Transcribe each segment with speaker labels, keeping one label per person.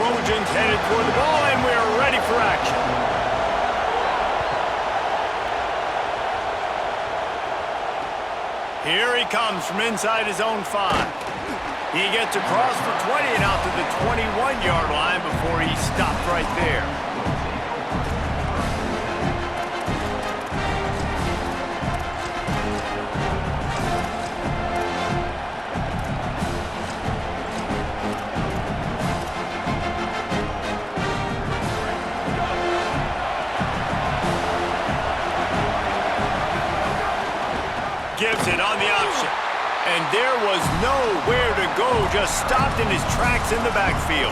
Speaker 1: Trojans headed toward the ball, and we're ready for action. Here he comes from inside his own 5. He gets across the 20 and out to the 21-yard line before he stopped right there. Gives it on the option. And there was nowhere to go, just stopped in his tracks in the backfield.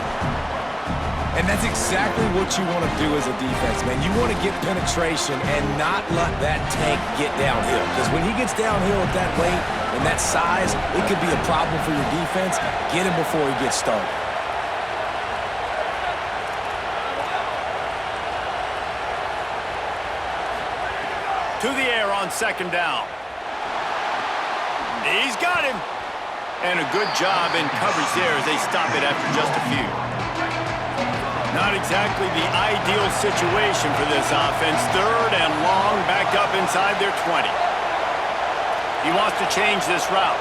Speaker 2: And that's exactly what you want to do as a defense, man. You want to get penetration and not let that tank get downhill. Because when he gets downhill at that weight and that size, it could be a problem for your defense. Get him before he gets started.
Speaker 1: To the air on 2nd down. He's got him. And a good job in coverage there as they stop it after just a few. Not exactly the ideal situation for this offense. 3rd and long, backed up inside their 20. He wants to change this route.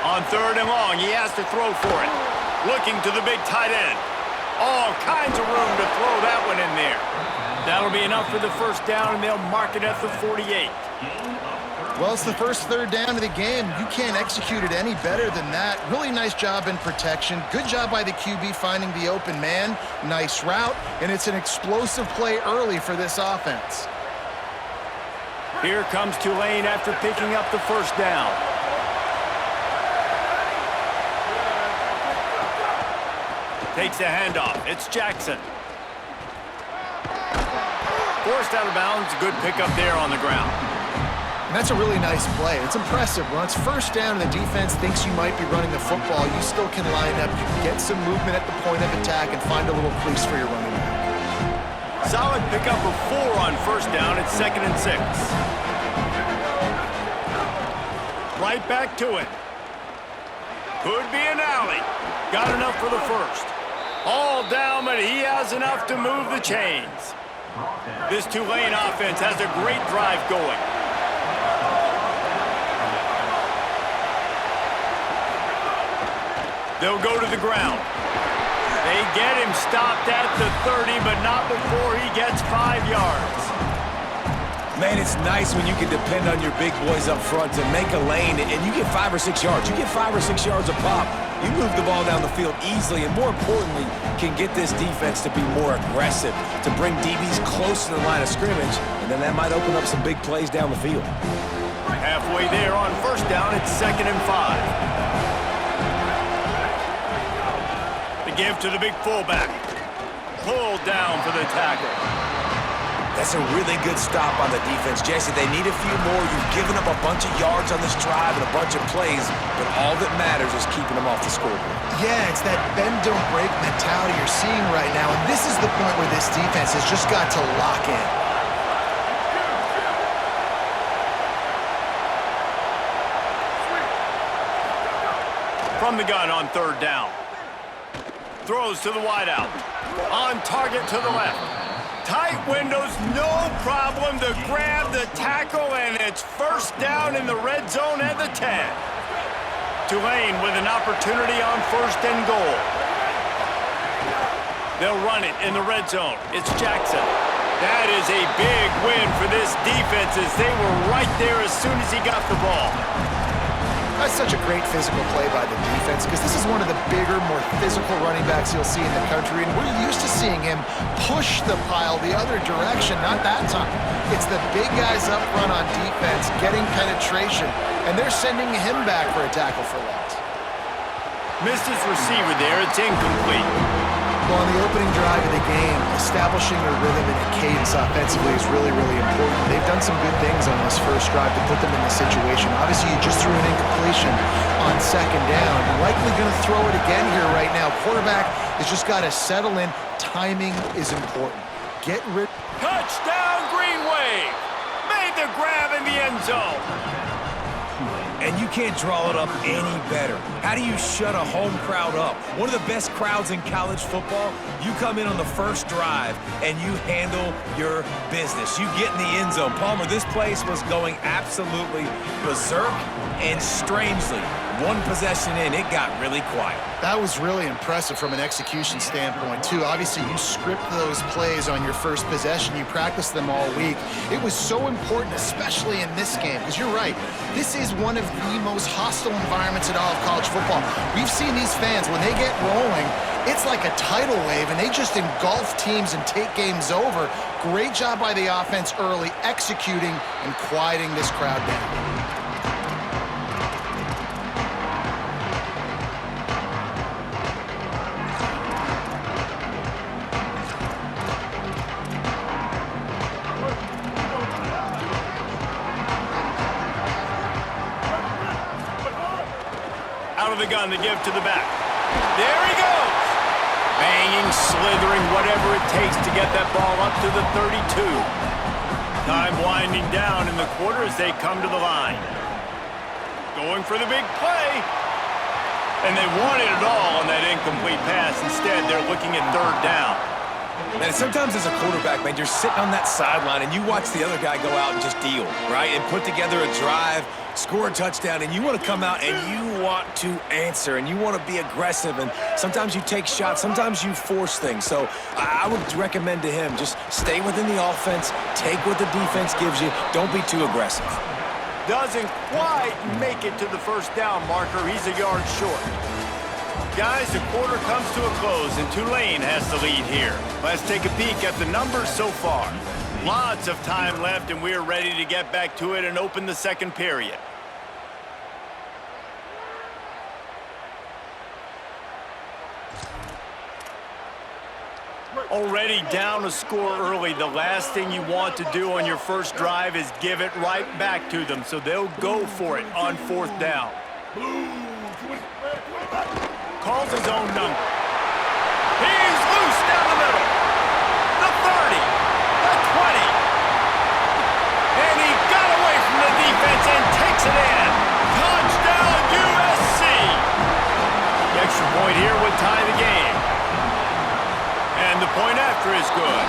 Speaker 1: On 3rd and long, he has to throw for it. Looking to the big tight end. All kinds of room to throw that one in there. That'll be enough for the 1st down, and they'll mark it at the 48.
Speaker 3: Well, it's the first 3rd down of the game. You can't execute it any better than that. Really nice job in protection. Good job by the QB finding the open man. Nice route, and it's an explosive play early for this offense.
Speaker 1: Here comes Tulane after picking up the 1st down. Takes the handoff. It's Jackson. Forced out of bounds. Good pickup there on the ground.
Speaker 3: And that's a really nice play. It's impressive. When it's 1st down and the defense thinks you might be running the football, you still can line up. You can get some movement at the point of attack and find a little crease for your running back.
Speaker 1: Solid pickup of 4 on 1st down. It's 2nd and 6. Right back to it. Could be an alley. Got enough for the 1st. All down, but he has enough to move the chains. This Tulane offense has a great drive going. They'll go to the ground. They get him stopped at the 30, but not before he gets 5 yards.
Speaker 2: Man, it's nice when you can depend on your big boys up front to make a lane, and you get 5 or 6 yards. You get 5 or 6 yards a pop. You move the ball down the field easily, and more importantly, can get this defense to be more aggressive, to bring DBs close to the line of scrimmage, and then that might open up some big plays down the field.
Speaker 1: Halfway there on 1st down, it's 2nd and 5. The give to the big fullback. Pulled down for the tackle.
Speaker 2: That's a really good stop on the defense, Jesse. They need a few more. You've given up a bunch of yards on this drive and a bunch of plays, but all that matters is keeping them off the scoreboard.
Speaker 3: Yeah, it's that bend, don't break mentality you're seeing right now, and this is the point where this defense has just got to lock in.
Speaker 1: From the gun on 3rd down. Throws to the wideout. On target to the left. Tight windows, no problem to grab the tackle, and it's 1st down in the red zone at the 10. Tulane with an opportunity on 1st and goal. They'll run it in the red zone. It's Jackson. That is a big win for this defense as they were right there as soon as he got the ball.
Speaker 3: That's such a great physical play by the defense because this is one of the bigger, more physical running backs you'll see in the country, and we're used to seeing him push the pile the other direction, not that time. It's the big guys up front on defense getting penetration, and they're sending him back for a tackle for loss.
Speaker 1: Missed his receiver there. It's incomplete.
Speaker 3: Well, on the opening drive of the game, establishing a rhythm and a cadence offensively is really, really important. They've done some good things on this first drive to put them in this situation. Obviously, you just threw an incompletion on 2nd down. You're likely going to throw it again here right now. Quarterback has just got to settle in. Timing is important. Get rid.
Speaker 1: Touchdown, Green Wave! Made the grab in the end zone.
Speaker 2: And you can't draw it up any better. How do you shut a home crowd up? One of the best crowds in college football, you come in on the first drive and you handle your business. You get in the end zone. Palmer, this place was going absolutely berserk, and strangely, one possession in, it got really quiet.
Speaker 3: That was really impressive from an execution standpoint, too. Obviously, you script those plays on your first possession. You practice them all week. It was so important, especially in this game, because you're right. This is one of the most hostile environments in all of college football. We've seen these fans, when they get rolling, it's like a tidal wave, and they just engulf teams and take games over. Great job by the offense early, executing and quieting this crowd down.
Speaker 1: Out of the gun to give to the back. There he goes. Banging, slithering, whatever it takes to get that ball up to the 32. Time winding down in the quarter as they come to the line. Going for the big play. And they wanted it all on that incomplete pass. Instead, they're looking at third down.
Speaker 2: Man, sometimes as a quarterback, man, you're sitting on that sideline and you watch the other guy go out and just deal, right? And put together a drive, score a touchdown, and you want to come out and you want to answer and you want to be aggressive. And sometimes you take shots, sometimes you force things. So I would recommend to him, just stay within the offense, take what the defense gives you, don't be too aggressive.
Speaker 1: Doesn't quite make it to the first down marker. He's a yard short. Guys, the quarter comes to a close, and Tulane has the lead here. Let's take a peek at the numbers so far. Lots of time left, and we're ready to get back to it and open the second period. Already down a score early. The last thing you want to do on your first drive is give it right back to them, so they'll go for it on fourth down. Calls his own number. He's loose down the middle. The 30, the 20. And he got away from the defense and takes it in. Touchdown, USC. The extra point here would tie the game. And the point after is good.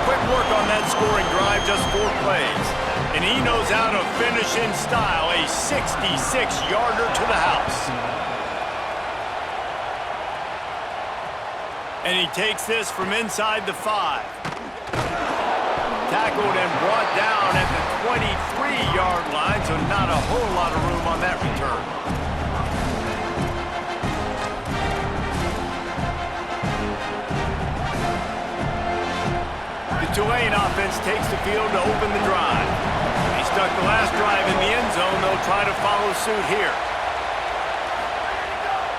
Speaker 1: Quick work on that scoring drive, just 4 plays. And he knows how to finish in style, a 66-yarder to the house. And he takes this from inside the 5. Tackled and brought down at the 23-yard line, so not a whole lot of room on that return. The Tulane offense takes the field to open the drive. They stuck the last drive in the end zone. They'll try to follow suit here.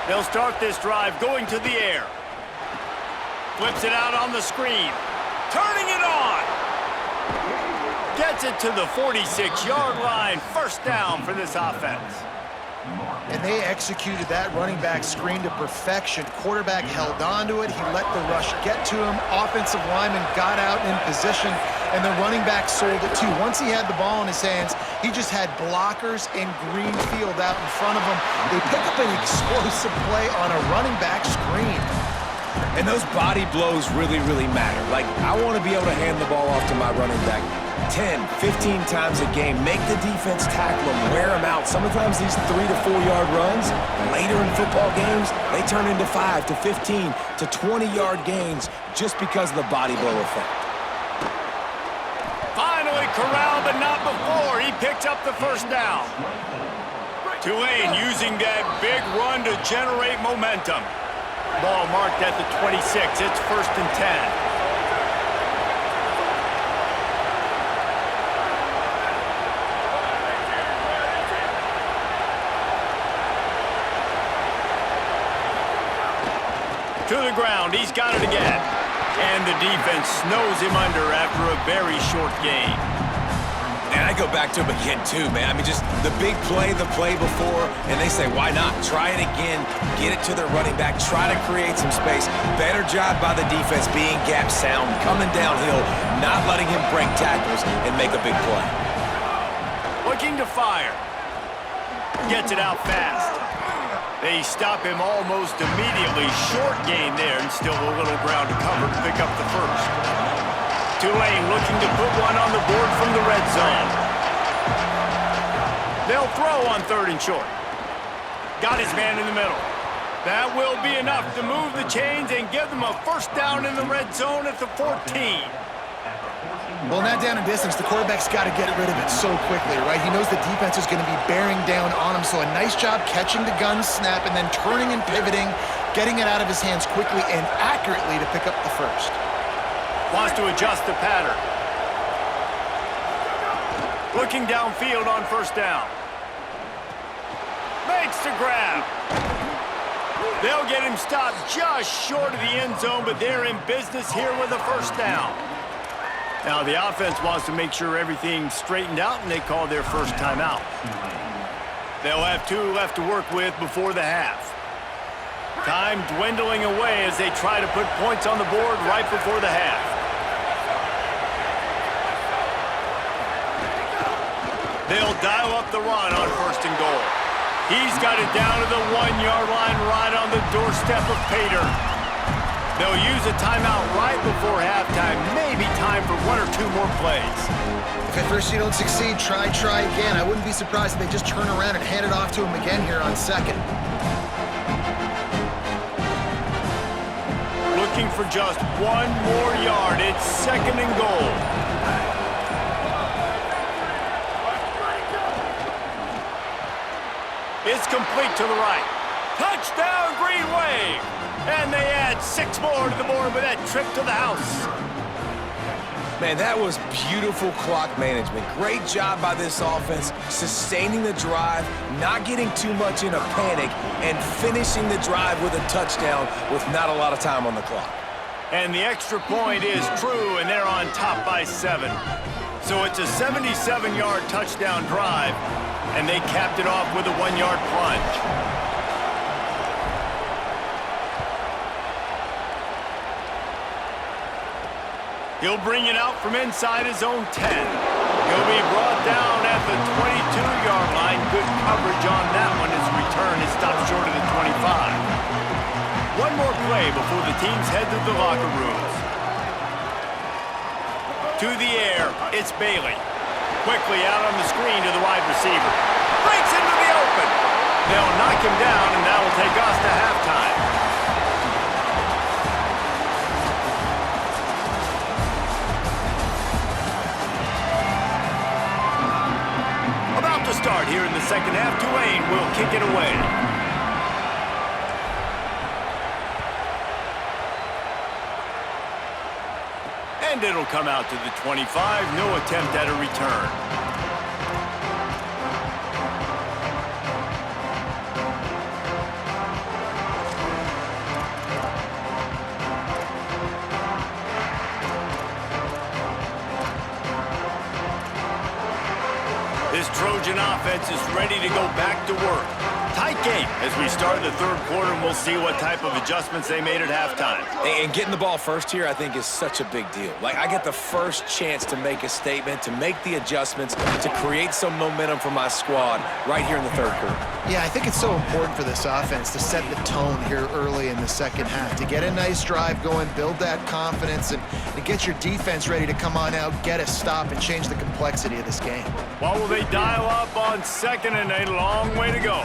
Speaker 1: They'll start this drive going to the air. Flips it out on the screen. Turning it on. Gets it to the 46-yard line. First down for this offense.
Speaker 3: And they executed that running back screen to perfection. Quarterback held on to it. He let the rush get to him. Offensive lineman got out in position, and the running back sold it too. Once he had the ball in his hands, he just had blockers and green field out in front of him. They pick up an explosive play on a running back screen.
Speaker 2: And those body blows really, really matter. Like, I want to be able to hand the ball off to my running back 10, 15 times a game. Make the defense tackle them, wear them out. Sometimes these 3 to 4 yard runs, later in football games, they turn into 5 to 15 to 20-yard gains just because of the body blow effect.
Speaker 1: Finally corralled, but not before. He picked up the first down. Tulane using that big run to generate momentum. Ball marked at the 26. It's 1st and 10. To the ground. He's got it again. And the defense snows him under after a very short game.
Speaker 2: And I go back to him again, too, man. I mean, just the big play, the play before, and they say, why not? Try it again, get it to their running back, try to create some space. Better job by the defense being gap sound, coming downhill, not letting him break tackles and make a big play.
Speaker 1: Looking to fire. Gets it out fast. They stop him almost immediately. Short gain there, and still a little ground to cover to pick up the first. Tulane looking to put one on the board from the red zone. They'll throw on 3rd and short. Got his man in the middle. That will be enough to move the chains and give them a first down in the red zone at the 14.
Speaker 3: Well, in that down and distance, the quarterback's got to get rid of it so quickly, right? He knows the defense is going to be bearing down on him, so a nice job catching the gun snap and then turning and pivoting, getting it out of his hands quickly and accurately to pick up the first.
Speaker 1: Wants to adjust the pattern. Looking downfield on 1st down. Makes the grab. They'll get him stopped just short of the end zone, but they're in business here with a 1st down. Now, the offense wants to make sure everything's straightened out, and they call their first timeout. They'll have 2 left to work with before the half. Time dwindling away as they try to put points on the board right before the half. They'll dial up the run on 1st and goal. He's got it down to the 1-yard line right on the doorstep of Pater. They'll use a timeout right before halftime. Maybe time for 1 or 2 more plays.
Speaker 3: If at first you don't succeed, try again. I wouldn't be surprised if they just turn around and hand it off to him again here on 2nd.
Speaker 1: Looking for just 1 more yard. It's 2nd and goal. It's complete to the right. Touchdown, Green Wave! And they add 6 more to the board with that trip to the house.
Speaker 2: Man, that was beautiful clock management. Great job by this offense, sustaining the drive, not getting too much in a panic, and finishing the drive with a touchdown with not a lot of time on the clock.
Speaker 1: And the extra point is true, and they're on top by 7. So it's a 77-yard touchdown drive, and they capped it off with a 1-yard plunge. He'll bring it out from inside his own 10. He'll be brought down at the 22-yard line. Good coverage on that one. His return is stopped short of the 25. One more play before the teams head to the locker rooms. To the air, it's Bailey. Quickly out on the screen to the wide receiver. Breaks into the open. They'll knock him down, and that'll take us to halftime. Start here in the second half. Tulane will kick it away. And it'll come out to the 25. No attempt at a return. This Trojan offense is ready to go back to work. Tight game as we start the 3rd quarter, and we'll see what type of adjustments they made at halftime.
Speaker 2: And getting the ball first here, I think, is such a big deal. Like, I get the first chance to make a statement, to make the adjustments, to create some momentum for my squad right here in the 3rd quarter.
Speaker 3: Yeah, I think it's so important for this offense to set the tone here early in the second half, to get a nice drive going, build that confidence, and to get your defense ready to come on out, get a stop, and change the complexity of this game.
Speaker 1: What will they dial up on 2nd and a long way to go?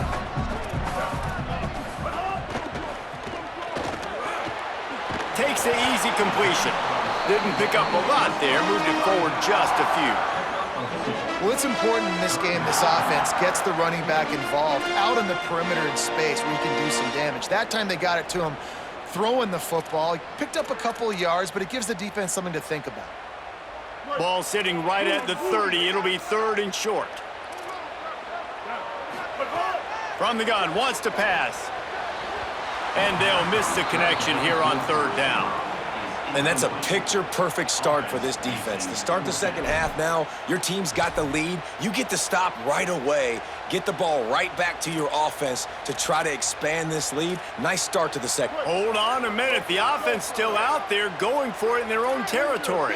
Speaker 1: Takes the easy completion. Didn't pick up a lot there, moved it forward just a few.
Speaker 3: Well, it's important in this game, this offense gets the running back involved out in the perimeter in space where he can do some damage. That time they got it to him throwing the football. He picked up a couple of yards, but it gives the defense something to think about.
Speaker 1: Ball sitting right at the 30. It'll be 3rd and short. From the gun, wants to pass. And they'll miss the connection here on 3rd down.
Speaker 2: And that's a picture-perfect start for this defense. To start the second half now, your team's got the lead. You get to stop right away, get the ball right back to your offense to try to expand this lead. Nice start to the second.
Speaker 1: Hold on a minute. The offense still out there going for it in their own territory.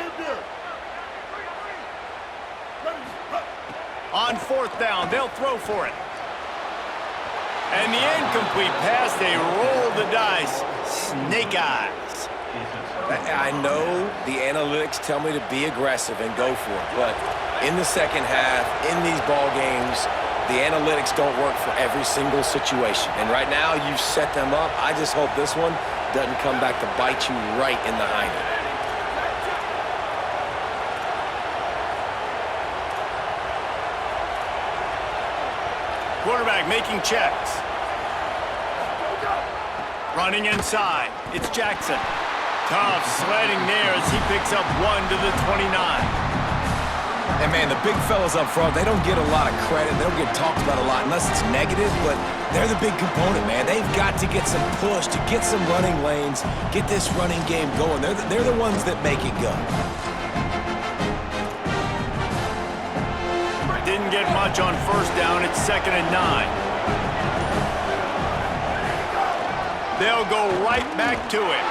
Speaker 1: On 4th down, they'll throw for it. the incomplete pass, they roll the dice. Snake eyes.
Speaker 2: I know the analytics tell me to be aggressive and go for it, but in the second half, in these ball games, the analytics don't work for every single situation. And right now, you've set them up. I just hope this one doesn't come back to bite you right in the hind end.
Speaker 1: Quarterback making checks. Running inside. It's Jackson. Tough sledding there as he picks up 1 to the 29.
Speaker 2: And, man, the big fellas up front, they don't get a lot of credit. They don't get talked about a lot unless it's negative, but they're the big component, man. They've got to get some push, to get some running lanes, get this running game going. They're the ones that make it go.
Speaker 1: Didn't get much on first down. It's 2nd and 9. They'll go right back to it.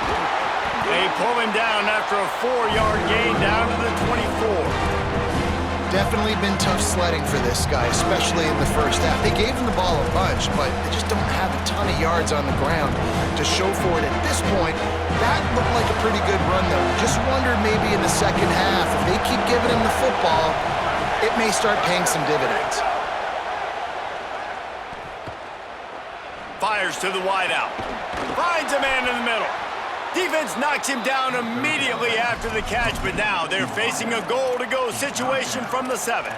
Speaker 1: They pull him down after a 4-yard gain down to the 24.
Speaker 3: Definitely been tough sledding for this guy, especially in the first half. They gave him the ball a bunch, but they just don't have a ton of yards on the ground to show for it at this point. That looked like a pretty good run, though. Just wondered maybe in the second half, if they keep giving him the football, it may start paying some dividends.
Speaker 1: Fires to the wideout. Finds a man in the middle. Defense knocks him down immediately after the catch, but now they're facing a goal-to-go situation from the 7.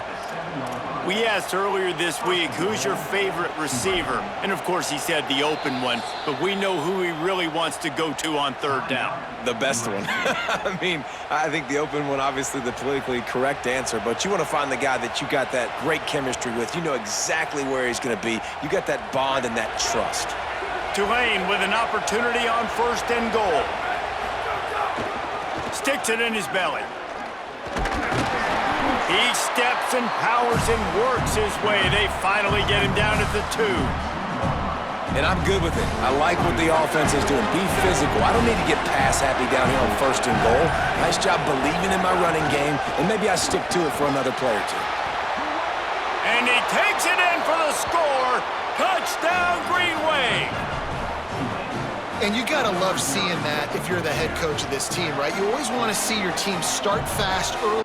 Speaker 1: We asked earlier this week, who's your favorite receiver? And, of course, he said the open one, but we know who he really wants to go to on 3rd down.
Speaker 2: The best one. I mean, I think the open one, obviously the politically correct answer, but you want to find the guy that you got that great chemistry with. You know exactly where he's going to be. You got that bond and that trust.
Speaker 1: Tulane with an opportunity on 1st and goal. Sticks it in his belly. He steps and powers and works his way. They finally get him down at the 2.
Speaker 2: And I'm good with it. I like what the offense is doing. Be physical. I don't need to get pass happy down here on 1st and goal. Nice job believing in my running game, and maybe I stick to it for another play or two.
Speaker 1: And he takes it in for the score. Touchdown, Green Wave.
Speaker 3: And you gotta love seeing that if you're the head coach of this team, right? You always want to see your team start fast early.